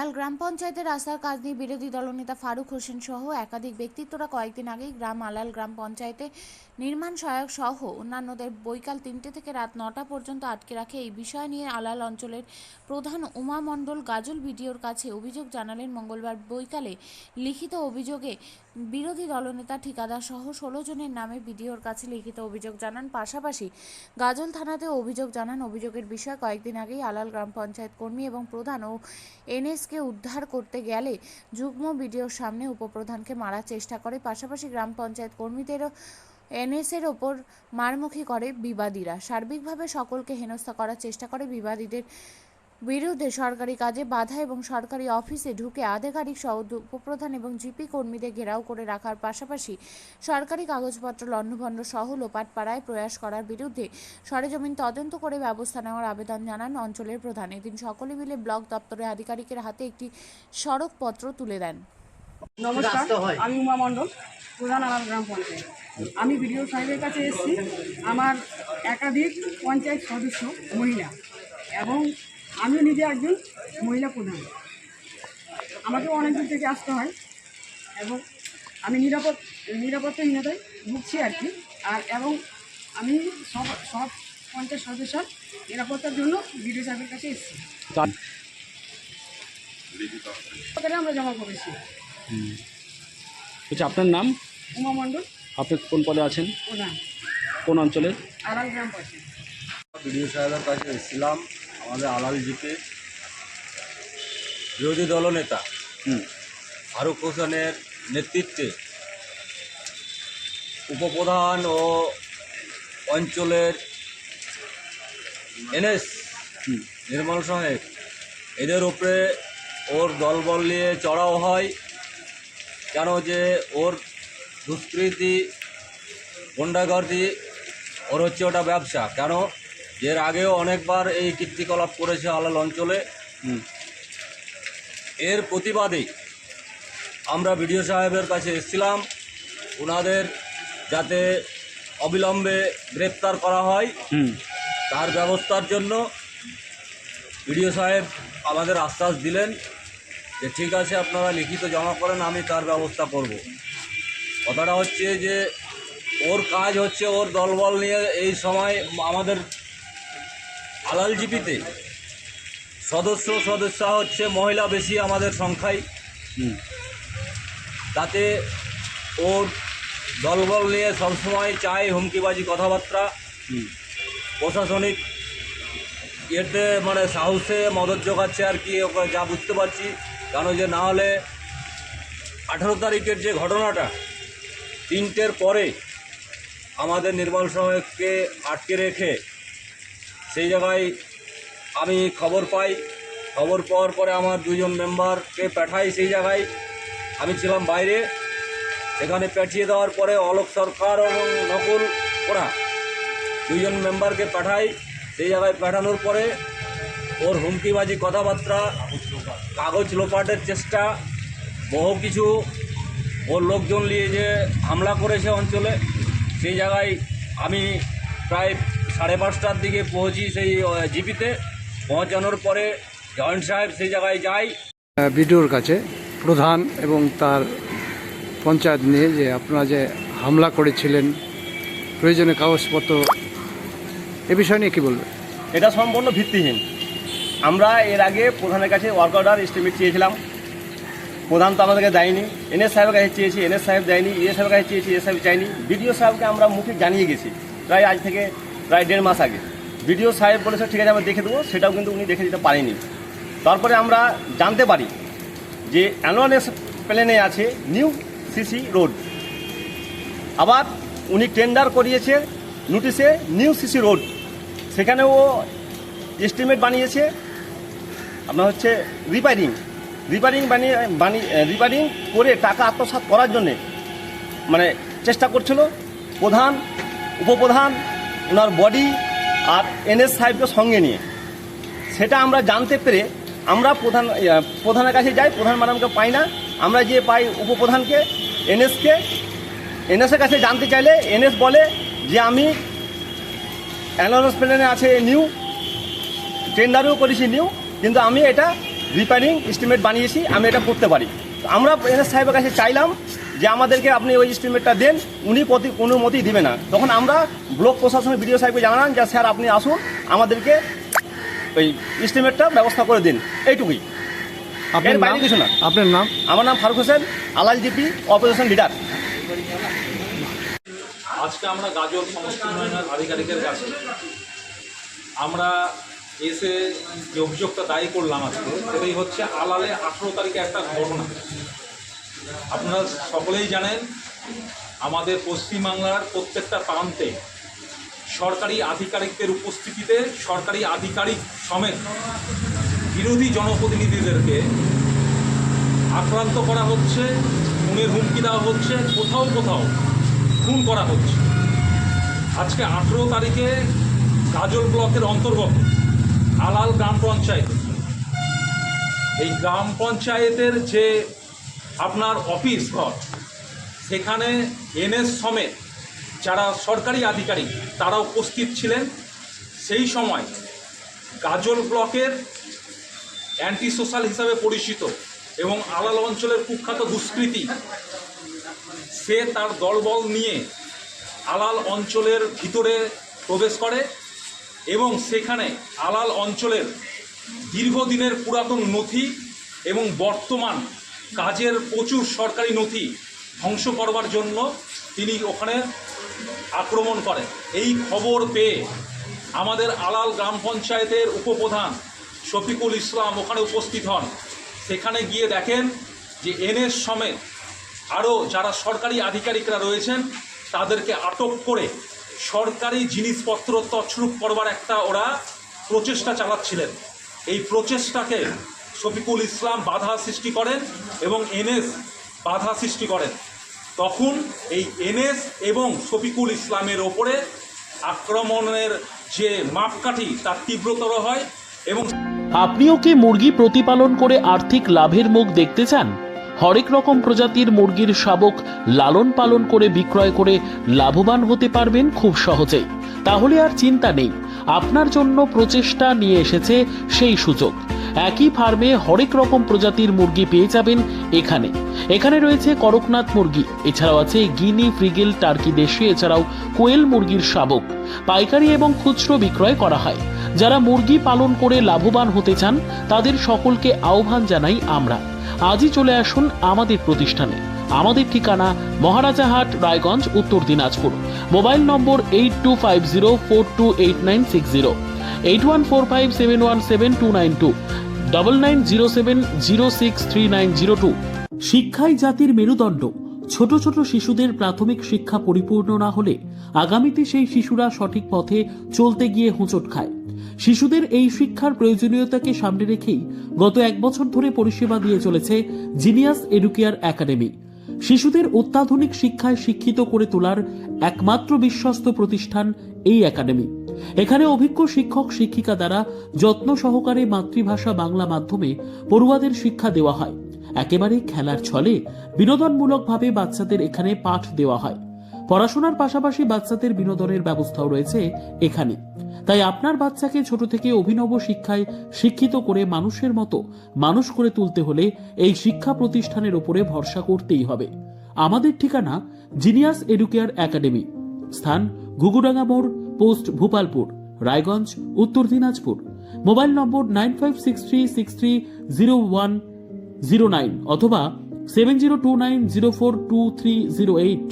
আলাল গ্রাম পঞ্চায়েতের রাস্তার কাজ নিয়ে বিরোধী দলনেতা ফারুক হোসেন সহ একাধিক ব্যক্তিত্বরা কয়েকদিন আগেই আলাল গ্রাম পঞ্চায়েতে নির্মাণ সহায়ক সহ অন্যান্যদের বৈকাল 3টে থেকে রাত 9টা পর্যন্ত আটকে রাখে। এই বিষয় নিয়ে আলাল অঞ্চলের প্রধান উমা মণ্ডল গাজল বিডিওর কাছে অভিযোগ জানালেন। মঙ্গলবার বৈকালে লিখিত অভিযোগে বিরোধী দলনেতা ঠিকাদার সহ 16 জনের নামে বিডিওর কাছে লিখিত অভিযোগ জানান। পাশাপাশি গাজল থানাতেও অভিযোগ জানান। অভিযোগের বিষয়, কয়েকদিন আগেই আলাল গ্রাম পঞ্চায়েত কর্মী এবং প্রধান ও এনএসকে উদ্ধার করতে গেলে যুগ্ম বিডিওর সামনে উপপ্রধানকে মারার চেষ্টা করে। পাশাপাশি গ্রাম পঞ্চায়েত কর্মীদেরও এনএসের ওপর মারমুখী করে বিবাদীরা। সার্বিকভাবে সকলকে হেনস্থা করার চেষ্টা করে। বিবাদীদের বিরুদ্ধে সরকারি কাজে বাধা এবং সরকারি অফিসে ঢুকে আধিকারিক সহ উপপ্রধান এবং জিপি কর্মীদের ঘেরাও করে রাখার পাশাপাশি সরকারি কাগজপত্র লণ্ডভণ্ড সহ লোপাট পাড়ায় প্রয়াস করার বিরুদ্ধে সরেজমিন তদন্ত করে ব্যবস্থা নেওয়ার আবেদন জানান অঞ্চলের প্রধান। এদিন সকলে মিলে ব্লক দপ্তরের আধিকারিকের হাতে একটি স্মারকপত্র তুলে দেন। নমস্কার, আমি উমা মণ্ডল, প্রধান আলাল গ্রাম পঞ্চায়েত। আমি বিডিও সাহেবের কাছে এসেছি। আমার একাধিক পঞ্চায়েত সদস্য মহিলা এবং আমি নিজে একজন মহিলা প্রধান। আমাকেও অনেক দূর থেকে আসতে হয় এবং আমি নিরাপত্তাহীনতায় ভুগছি আর কি। এবং আমি সব পঞ্চায়েত সদস্যর নিরাপত্তার জন্য বিডিও সাহেবের কাছে এসেছি। আমরা জমা করেছি। আচ্ছা, আপনার নাম? উমা মণ্ডল। আপনি কোন পদে আছেন? প্রধান, কোন অঞ্চলের? আলাল গ্রাম পঞ্চায়েত। বিডিও সাহেবের কাছে এসেছিলাম। আমাদের আলাল জিপে বিরোধী দলনেতা ফারুক হোসেনের নেতৃত্বে উপপ্রধান ও অঞ্চলের এনএস নির্মল সাহেব এদের উপরে ওর দলবল নিয়ে চড়াও হয়। কেন যে ওর দুষ্কৃতি গুন্ডাগর্দি, ওর হচ্ছে ওটা ব্যবসা। কেন এর আগেও অনেকবার এই কীর্তিকলাপ করেছে আলাল অঞ্চলে। এর প্রতিবাদে আমরা বিডিও সাহেবের কাছে এসেছিলাম, ওনাদের যাতে অবিলম্বে গ্রেপ্তার করা হয় তার ব্যবস্থার জন্য। বিডিও সাহেব আমাদের আশ্বাস দিলেন যে ঠিক আছে, আপনারা লিখিত জমা করেন, আমি তার ব্যবস্থা করব। কথাটা হচ্ছে যে ওর কাজ হচ্ছে ওর দলবল নিয়ে এই সময় আমাদের আলাল জিপিতে সদস্যা হচ্ছে মহিলা বেশি আমাদের সংখ্যায়। তাতে ওর দলবল নিয়ে সবসময় চায় হুমকিবাজি কথাবার্তা। প্রশাসনিক এতে মানে সাহসে মদত জোগাচ্ছে আর কি, ওকে যা বুঝতে পারছি। কেন যে না হলে 18 তারিখের যে ঘটনাটা, 3টের পরে আমাদের নির্মল সাহেবকে আটকে রেখে সেই জায়গায় আমি খবর পাই। খবর পাওয়ার পরে আমার 2 জন মেম্বারকে পাঠাই সেই জায়গায়। আমি ছিলাম বাইরে। সেখানে পাঠিয়ে দেওয়ার পরে অলোক সরকার এবং নকুল ওরা 2 জন মেম্বারকে পাঠাই। সেই জায়গায় পাঠানোর পরে ওর হুমকিবাজি কথাবার্তা, কাগজ লোপাটের চেষ্টা, বহু কিছু ওর লোকজন নিয়ে যে হামলা করেছে অঞ্চলে। সেই জায়গায় আমি প্রায় 5:30টার দিকে পৌঁছি সেই জিপিতে। পৌঁছানোর পরে জয়েন্ট সাহেব সেই জায়গায় যাই। বিডিওর কাছে প্রধান এবং তার পঞ্চায়েত নিয়ে যে আপনারা যে হামলা করেছিলেন, প্রয়োজনীয় কাগজপত্র, এ বিষয় নিয়ে কী বলবেন? এটা সম্পূর্ণ ভিত্তিহীন। আমরা এর আগে প্রধানের কাছে ওয়ার্ক অর্ডার এস্টিমেট চেয়েছিলাম, প্রধান তো আমাদেরকে দেয়নি। এনএস সাহেবের কাছে চেয়েছি, এনএস সাহেব দেয়নি। ইএ সাহেবের কাছে চেয়েছি, ইএ সাহেব চাইনি। বিডিও সাহেবকে আমরা মুখে জানিয়ে গেছি প্রায় আজ থেকে প্রায় 1.5 মাস আগে। বিডিও সাহেব বলেছে ঠিক আছে আমরা দেখে দেবো, সেটাও কিন্তু উনি দেখে দিতে পারেনি। তারপরে আমরা জানতে পারি যে অ্যানুয়াল প্ল্যানে আছে নিউ সিসি রোড, আবার উনি টেন্ডার করিয়েছে নোটিশে নিউ সিসি রোড, সেখানেও এস্টিমেট বানিয়েছে আপনার হচ্ছে রিপেয়ারিং করে টাকা আত্মসাৎ করার জন্যে মানে চেষ্টা করছিল প্রধান, উপপ্রধান, ওনার বডি আর এনএস সাহেবকে সঙ্গে নিয়ে। সেটা আমরা জানতে পেরে আমরা প্রধানের কাছে যাই, প্রধান ম্যাডামকে পাই না। আমরা যে পাই উপপ্রধানকে, এনএসের কাছে জানতে চাইলে এনএস বলে যে আমি অ্যানাউন্স প্ল্যানে আছে নিউ, টেন্ডারও করেছি নিউ, কিন্তু আমি এটা রিপেয়ারিং এস্টিমেট বানিয়েছি, আমি এটা করতে পারি। তো আমরা এনএস সাহেবের কাছে চাইলাম যে আমাদেরকে আপনি ওই এস্টিমেটটা দেন, উনি কোনো মতেই দিবে না। তখন আমরা ব্লক প্রশাসনের বিডিও সাহেবকে জানালাম যে স্যার আপনি আসুন, আমাদেরকে ওই এস্টিমেটটা ব্যবস্থা করে দিন, এইটুকুই, এর বাইরে কিছু না। আপনার নাম? আমার নাম ফারুক হোসেন, আলাল জিপি অপারেশন লিডার। আজকে আমরা গাজল সমষ্টি উন্নয়নের আধিকারিকের কাছে আমরা এসে যে অভিযোগটা দায়ী করলাম আজকে, সেটাই হচ্ছে আলালে 18 তারিখে একটা ঘটনা। আপনারা সকলেই জানেন আমাদের পশ্চিমবাংলার প্রত্যেকটা প্রান্তে সরকারি আধিকারিকদের উপস্থিতিতে সরকারি আধিকারিক সমেত বিরোধী জনপ্রতিনিধিদেরকে আক্রান্ত করা হচ্ছে, খুনের হুমকি দেওয়া হচ্ছে, কোথাও কোথাও খুন করা হচ্ছে। আজকে 18 তারিখে গাজল ব্লকের অন্তর্গত আলাল গ্রাম পঞ্চায়েত, এই গ্রাম পঞ্চায়েতের যে আপনার অফিস ঘর, সেখানে এনএস সমেত যারা সরকারি আধিকারিক তারা উপস্থিত ছিলেন। সেই সময় গাজল ব্লকের অ্যান্টি সোশ্যাল হিসাবে পরিচিত এবং আলাল অঞ্চলের কুখ্যাত দুষ্কৃতী, সে তার দলবল নিয়ে আলাল অঞ্চলের ভিতরে প্রবেশ করে এবং সেখানে আলাল অঞ্চলের দীর্ঘদিনের পুরাতন নথি এবং বর্তমান কাজের প্রচুর সরকারি নথি ধ্বংস করবার জন্য তিনি ওখানে আক্রমণ করেন। এই খবর পেয়ে আমাদের আলাল গ্রাম পঞ্চায়েতের উপপ্রধান শফিকুল ইসলাম ওখানে উপস্থিত হন। সেখানে গিয়ে দেখেন যে এনএস সমেত আরও যারা সরকারি আধিকারিকরা রয়েছেন তাদেরকে আটক করে সরকারি জিনিসপত্র তছরূপ করবার একটা ওরা প্রচেষ্টা চালাচ্ছিলেন। এই প্রচেষ্টাকে শফিকুল ইসলাম বাধা সৃষ্টি করেন এবং এনএস বাধা সৃষ্টি করেন। তখন এই এনএস এবং শফিকুল ইসলামের ওপরে আক্রমণের যে মাপকাঠি তার তীব্রতর হয়। এবং আপনিও কি মুরগি প্রতিপালন করে আর্থিক লাভের মুখ দেখতে চান? হরেক রকম প্রজাতির মুরগির শাবক লালন পালন করে বিক্রয় করে লাভবান হতে পারবেন খুব সহজেই। তাহলে আর চিন্তা নেই, আপনার জন্য প্রচেষ্টা নিয়ে এসেছে সেই সুযোগ। একই ফার্মে হরেক রকম প্রজাতির মুরগি পেয়ে যাবেন এখানে। এখানে রয়েছে করকনাথ মুরগি, এছাড়াও আছে গিনি, ফ্রিগেল, টার্কি দেশি, এছাড়াও কোয়েল মুরগির শাবক। পাইকারি এবং খুচরো বিক্রয় করা হয়। যারা মুরগি পালন করে লাভবান হতে চান তাদের সকলকে আহ্বান জানাই আমরা। আজই চলে আসুন আমাদের প্রতিষ্ঠানে। আমাদের ঠিকানা মহারাজাহাট, রায়গঞ্জ, উত্তর দিনাজপুর। মোবাইল নম্বর 8250428960, 8145717292, 9907063902। শিক্ষাই জাতির মেরুদণ্ড। ছোট ছোট শিশুদের প্রাথমিক শিক্ষা পরিপূর্ণ না হলে আগামীতে সেই শিশুরা সঠিক পথে চলতে গিয়ে হোঁচট খায়। শিশুদের এই শিক্ষার প্রয়োজনীয়তাকে সামনে রেখেই গত 1 বছর ধরে পরিষেবা দিয়ে চলেছে জিনিয়াস এডুকেয়ার একাডেমি। শিশুদের অত্যাধুনিক শিক্ষায় শিক্ষিত করে তোলার একমাত্র বিশ্বস্ত প্রতিষ্ঠান এই একাডেমি। এখানে অভিজ্ঞ শিক্ষক শিক্ষিকা দ্বারা যত্ন সহকারে মাতৃভাষা বাংলা মাধ্যমে পড়ুয়াদের শিক্ষা দেওয়া হয়। একেবারে খেলার ছলে বিনোদনমূলকভাবে বাচ্চাদের এখানে পাঠ দেওয়া হয়। পড়াশোনার পাশাপাশি বাচ্চাদের বিনোদনের ব্যবস্থাও রয়েছে এখানে। তাই আপনার বাচ্চাকে ছোট থেকে অভিনব শিক্ষায় শিক্ষিত করে মানুষের মতো মানুষ করে তুলতে হলে এই শিক্ষা প্রতিষ্ঠানের উপরে ভরসা করতেই হবে। আমাদের ঠিকানা জিনিয়াস এডুকেয়ার একাডেমি, স্থান ঘুঘুডাঙ্গা মোড়, পোস্ট ভূপালপুর, রায়গঞ্জ, উত্তর দিনাজপুর। মোবাইল নম্বর 9563630109 অথবা 7029042308।